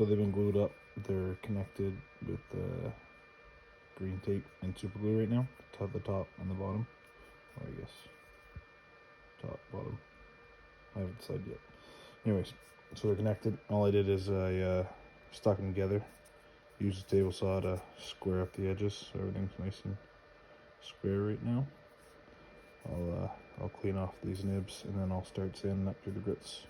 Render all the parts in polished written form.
So they've been glued up. They're connected with green tape and super glue right now. To the top and the bottom. Or I guess top, bottom. I haven't decided yet. Anyways, so they're connected. All I did is I stuck them together. Used a table saw to square up the edges so everything's nice and square right now. I'll clean off these nibs and then I'll start sanding up through the grits.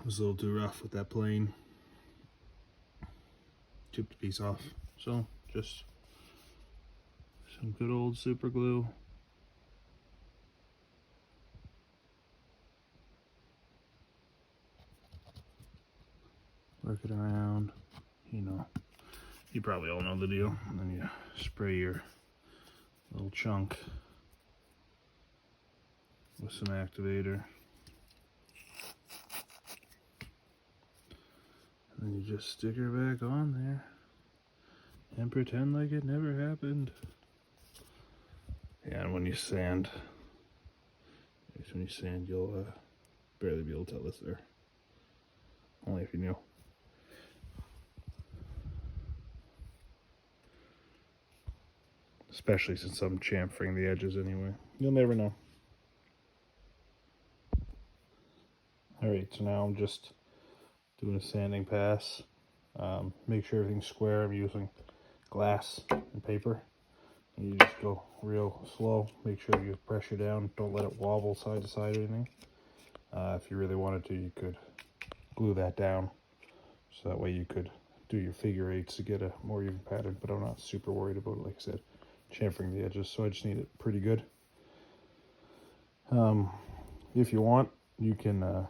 It was a little too rough with that plane. Chipped a piece off. So just some good old super glue. Work it around, you know. You probably all know the deal. And then you spray your little chunk with some activator. And then you just stick her back on there and pretend like it never happened. Yeah, and when you sand, you'll barely be able to tell this there. Only if you knew. Especially since I'm chamfering the edges anyway. You'll never know. Alright, so now I'm just doing a sanding pass. Make sure everything's square. I'm using glass and paper. And you just go real slow. Make sure you pressure down. Don't let it wobble side to side or anything. If you really wanted to, you could glue that down. So that way you could do your figure eights to get a more even pattern. But I'm not super worried about it, like I said. Chamfering the edges, so I just need it pretty good. If you want, you can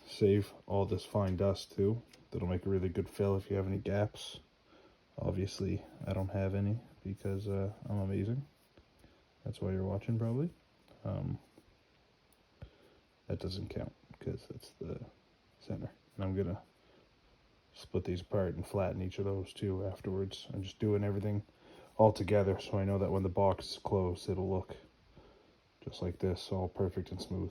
save all this fine dust too. That'll make a really good fill if you have any gaps. Obviously, I don't have any because I'm amazing. That's why you're watching, probably. That doesn't count because that's the center. And I'm gonna split these apart and flatten each of those too afterwards. I'm just doing everything all together so I know that when the box is closed, it'll look just like this, all perfect and smooth.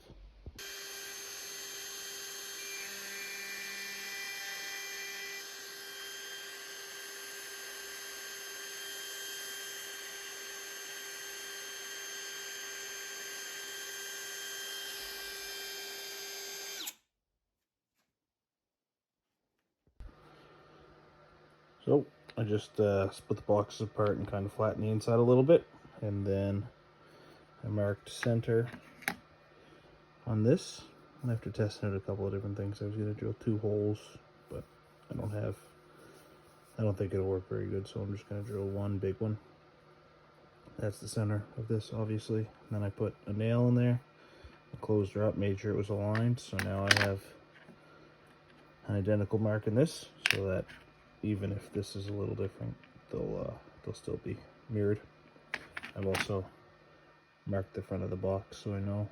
So I just split the boxes apart and kind of flatten the inside a little bit, and then I marked center on this. And after testing it a couple of different things, I was going to drill 2 holes, but I don't think it'll work very good, so I'm just going to drill 1 big one. That's the center of this, obviously. And then I put a nail in there, closed her up, made sure it was aligned, so now I have an identical mark in this, so that even if this is a little different, they'll still be mirrored. I've also marked the front of the box so I know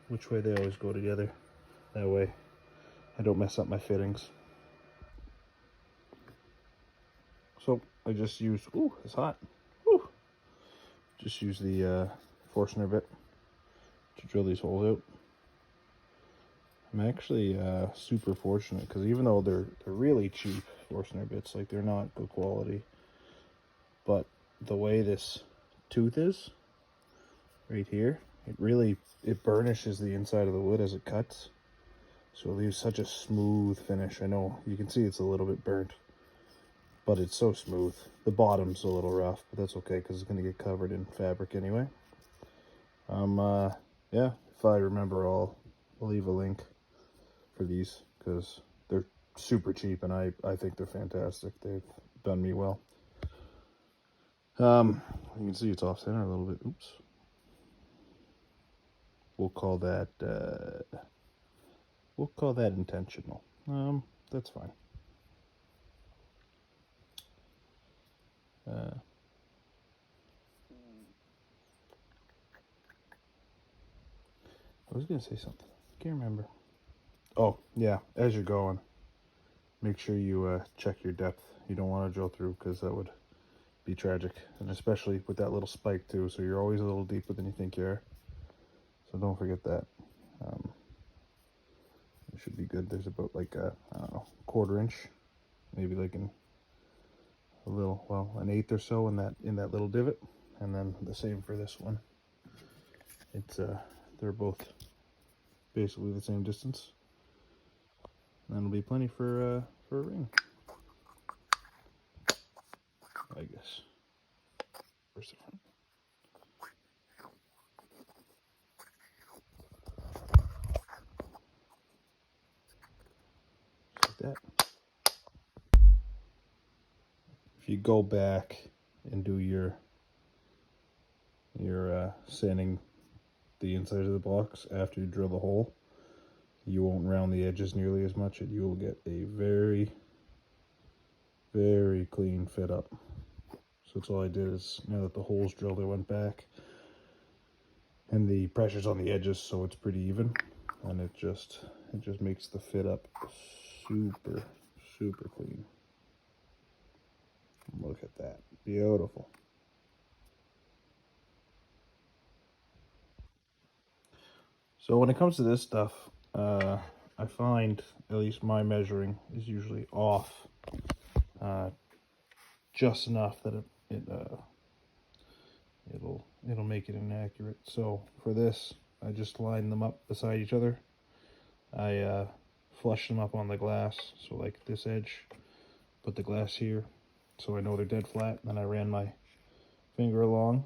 which way they always go together. That way I don't mess up my fittings. So I just use, ooh, it's hot. Ooh. Just use the Forstner bit to drill these holes out. I'm actually super fortunate because even though they're really cheap Forstner bits, like they're not good quality, but the way this tooth is right here, it burnishes the inside of the wood as it cuts, so it leaves such a smooth finish. I know you can see it's a little bit burnt, but it's so smooth. The bottom's a little rough, but that's okay because it's going to get covered in fabric anyway. Yeah, if I remember, I'll leave a link for these because they're super cheap and I think they're fantastic. They've done me well. You can see it's off center a little bit. Oops. We'll call that intentional. That's fine. I was gonna say something. Can't remember. Oh yeah, as you're going, make sure you check your depth. You don't want to drill through because that would be tragic, and especially with that little spike too, so you're always a little deeper than you think you are, so don't forget that. It should be good. There's about like a, I don't know, 1/4 inch, maybe like a little, well, an eighth or so in that little divot, and then the same for this one. It's they're both basically the same distance. That'll be plenty for a ring, I guess. Where's the front? Like that. If you go back and do your sanding the inside of the box after you drill the hole, you won't round the edges nearly as much, and you will get a very, very clean fit up. So that's all I did is, now that the hole's drilled, I went back, and the pressure's on the edges, so it's pretty even, and it just makes the fit up super, super clean. Look at that, beautiful. So when it comes to this stuff, I find, at least my measuring is usually off just enough that it'll make it inaccurate. So for this, I just line them up beside each other. I flush them up on the glass, so like this edge, put the glass here, so I know they're dead flat. Then I ran my finger along,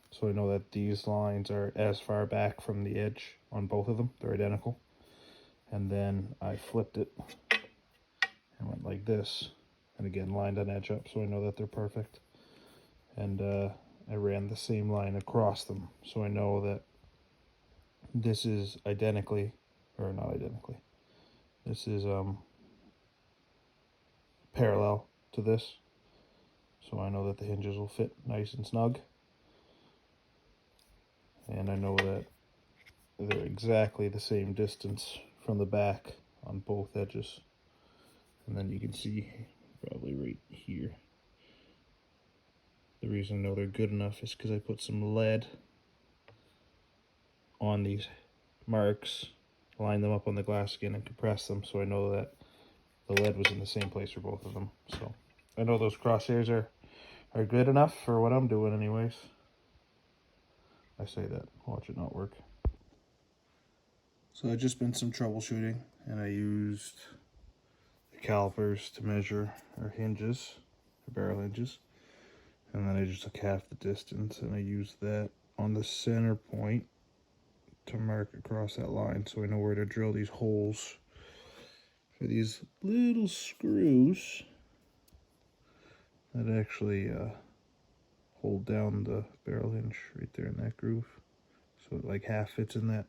so I know that these lines are as far back from the edge on both of them. They're identical. And then I flipped it and went like this, and again lined an edge up, so I know that they're perfect. And I ran the same line across them, so I know that this is identically, or not identically, this is parallel to this, so I know that the hinges will fit nice and snug, and I know that they're exactly the same distance from the back on both edges. And then you can see probably right here, the reason I know they're good enough is because I put some lead on these marks, line them up on the glass again, and compress them, so I know that the lead was in the same place for both of them. So I know those crosshairs are good enough for what I'm doing anyways. I say that, watch it not work. So I've just been some troubleshooting, and I used the calipers to measure our hinges, our barrel hinges, and then I just took half the distance, and I used that on the center point to mark across that line, so I know where to drill these holes for these little screws that actually hold down the barrel hinge right there in that groove, so it like half fits in that.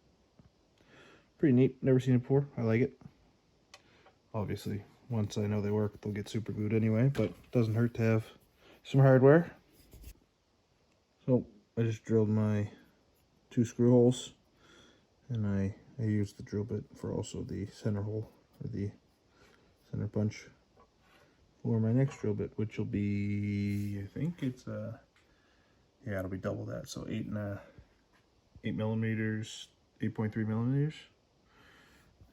Pretty neat, never seen it before. I like it. Obviously once I know they work, they'll get super glued anyway, but it doesn't hurt to have some hardware. So I just drilled my 2 screw holes, and I used the drill bit for also the center hole, or the center punch, for my next drill bit, which will be, I think it's yeah, it'll be double that, so 8 millimeters, 8.3 millimeters.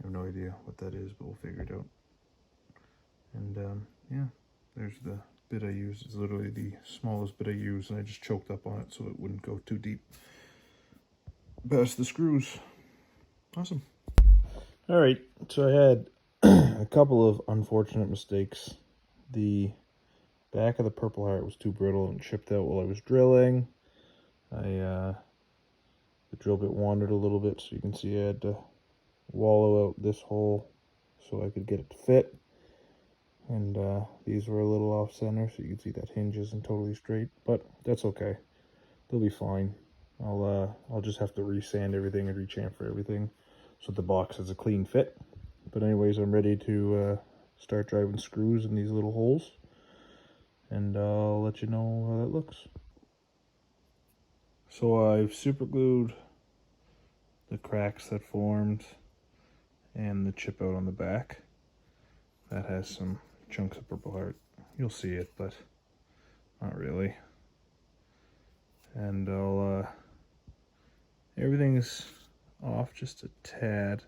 I have no idea what that is, but we'll figure it out. And yeah, there's the bit I used. It's literally the smallest bit I used, and I just choked up on it so it wouldn't go too deep past the screws. Awesome. All right, so I had a couple of unfortunate mistakes. The back of the Purple Heart was too brittle and chipped out while I was drilling. The drill bit wandered a little bit, so you can see I had to wallow out this hole so I could get it to fit. And these were a little off center, so you can see that hinge isn't totally straight, but that's okay. They'll be fine. I'll just have to resand everything and rechamfer everything so the box has a clean fit. But anyways, I'm ready to start driving screws in these little holes, and I'll let you know how that looks. So I've super glued the cracks that formed and the chip out on the back. That has some chunks of Purple Heart. You'll see it, but not really. And everything's off just a tad.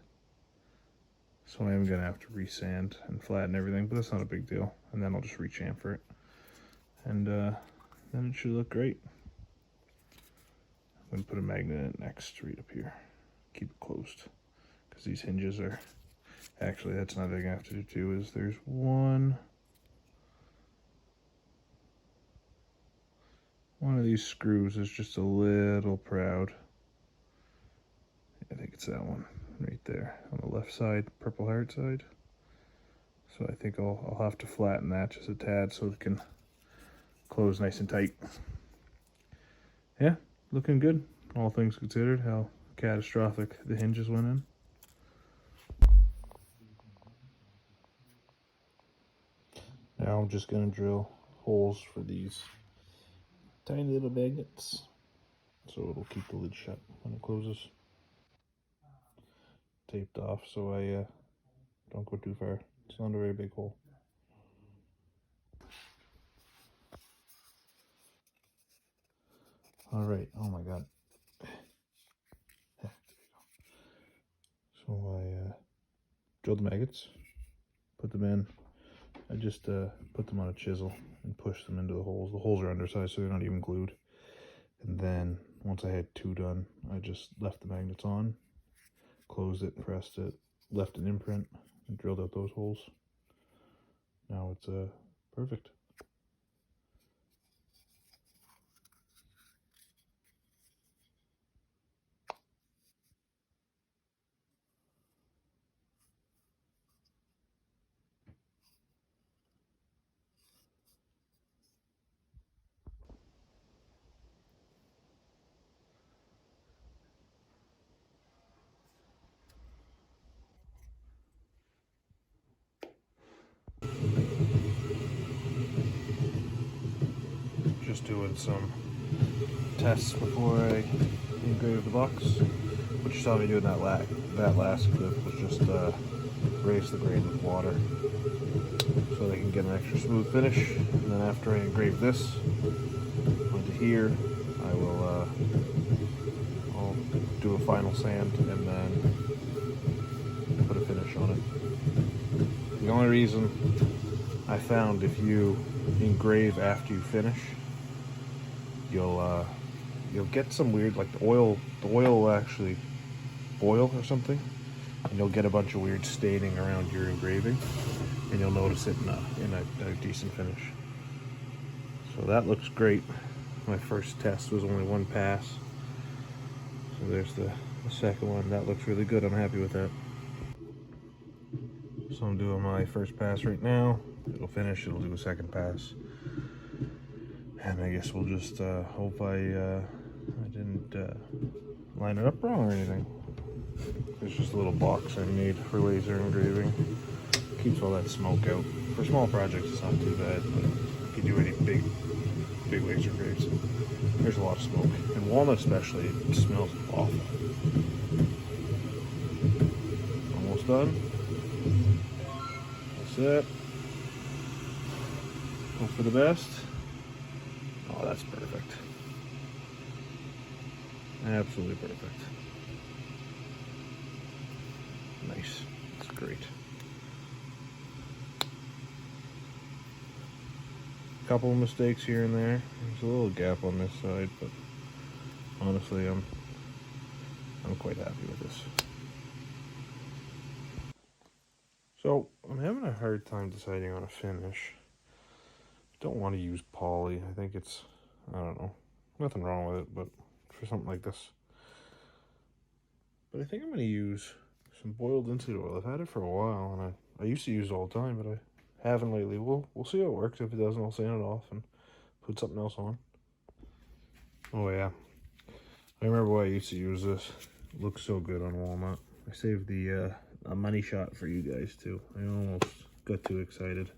So I am gonna have to resand and flatten everything, but that's not a big deal. And then I'll just rechamfer it. And then it should look great. I'm gonna put a magnet in it next, right up here. Keep it closed, because these hinges are, actually that's another thing I have to do too, is there's one of these screws is just a little proud. I think it's that one right there on the left side, Purple Heart side. So I think I'll have to flatten that just a tad so it can close nice and tight. Yeah, looking good, all things considered, how catastrophic the hinges went in. Now I'm just going to drill holes for these tiny little magnets so it'll keep the lid shut when it closes. Taped off so I don't go too far. It's not a very big hole. Alright, oh my god. So I drilled the maggots, put them in. I just put them on a chisel and pushed them into the holes. The holes are undersized, so they're not even glued. And then once I had two done, I just left the magnets on, closed it, pressed it, left an imprint, and drilled out those holes. Now it's perfect. Just doing some tests before I engrave the box. What you saw me doing that last clip was just raise the grade with water so they can get an extra smooth finish. And then after I engrave this onto here, I will I'll do a final sand and then put a finish on it. The only reason I found if you engrave after you finish, you'll get some weird, like the oil will actually boil or something, and you'll get a bunch of weird staining around your engraving, and you'll notice it in a decent finish. So that looks great. My first test was only one pass, so there's the second one. That looks really good. I'm happy with that. So I'm doing my first pass right now. It'll finish, it'll do a second pass. And I guess we'll just hope I didn't line it up wrong or anything. There's just a little box I made for laser engraving. Keeps all that smoke out. For small projects it's not too bad, but if you do any big laser engraves, there's a lot of smoke. And walnut especially, it smells awful. Almost done. That's it. Hope for the best. Oh, that's perfect. Absolutely perfect. Nice. That's great. Couple of mistakes here and there. There's a little gap on this side, but honestly, I'm quite happy with this. So, I'm having a hard time deciding on a finish. Don't want to use poly. I think it's, I don't know, nothing wrong with it, but for something like this. But I think I'm going to use some boiled linseed oil. I've had it for a while, and I used to use it all the time, but I haven't lately. We'll see how it works. If it doesn't, I'll sand it off and put something else on. Oh yeah, I remember why I used to use this. It looks so good on walnut. I saved the a money shot for you guys too. I almost got too excited.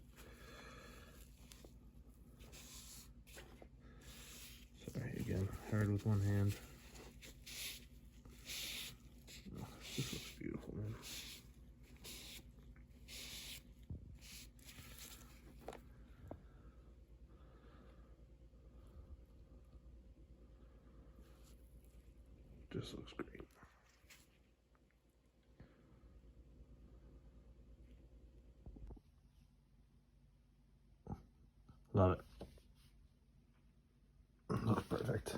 Sorry again, hard with one hand. Oh, this looks beautiful, man. just looks great. Love it. Looks perfect.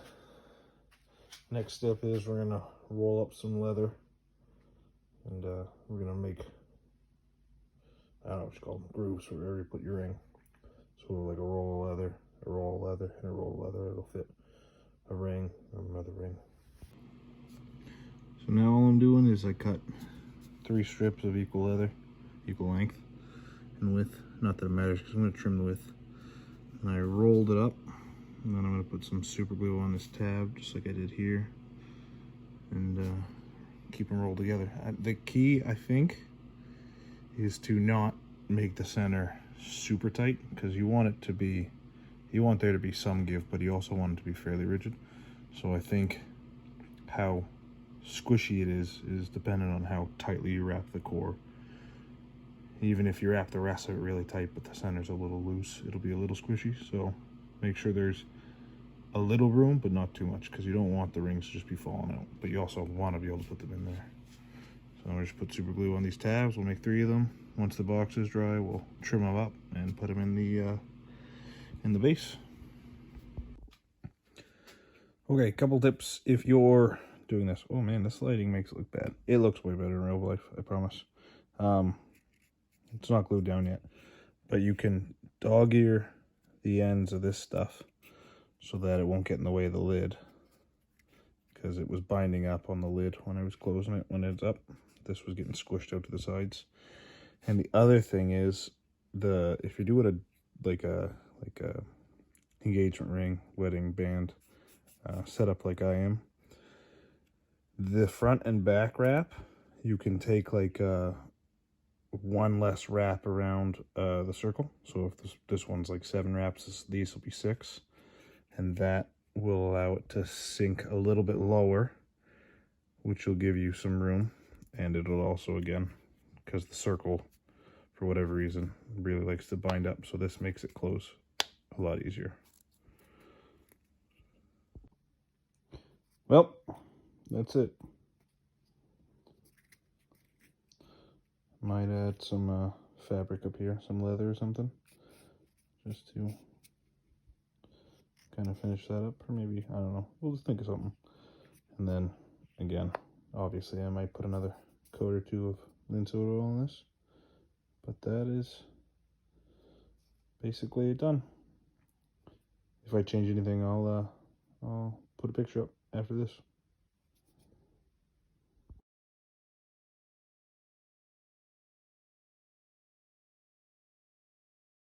Next step is we're gonna roll up some leather, and we're gonna make, I don't know what you call them, grooves wherever you put your ring. So like a roll of leather, a roll of leather, and a roll of leather. It'll fit a ring or another ring. So now all I'm doing is I cut 3 strips of equal leather, equal length and width. Not that it matters because I'm going to trim the width. And I rolled it up, and then I'm going to put some super glue on this tab just like I did here, and keep them rolled together. The key, I think, is to not make the center super tight, because you want it to be, you want there to be some give, but you also want it to be fairly rigid. So I think how squishy it is dependent on how tightly you wrap the core. Even if you wrap the rest of it really tight but the center's a little loose, it'll be a little squishy. So make sure there's a little room but not too much, because you don't want the rings to just be falling out, but you also want to be able to put them in there. So I'm going to just put super glue on these tabs. We'll make 3 of them. Once the box is dry, we'll trim them up and put them in the base. Okay, couple tips if you're doing this. Oh man, this lighting makes it look bad. It looks way better in real life, I promise. It's not glued down yet, but you can dog ear the ends of this stuff so that it won't get in the way of the lid, because it was binding up on the lid when I was closing it. When it's up, this was getting squished out to the sides. And the other thing is, if you're doing like a engagement ring, wedding band setup like I am, the front and back wrap, you can take like one less wrap around the circle. So if this one's like 7 wraps, these will be 6, and that will allow it to sink a little bit lower, which will give you some room. And it'll also, again, because the circle, for whatever reason, really likes to bind up, so this makes it close a lot easier. Well, that's it. Might add some fabric up here, some leather or something, just to kind of finish that up, or maybe, I don't know, we'll just think of something. And then, again, obviously I might put another coat or 2 of linseed oil on this, but that is basically done. If I change anything, I'll put a picture up after this.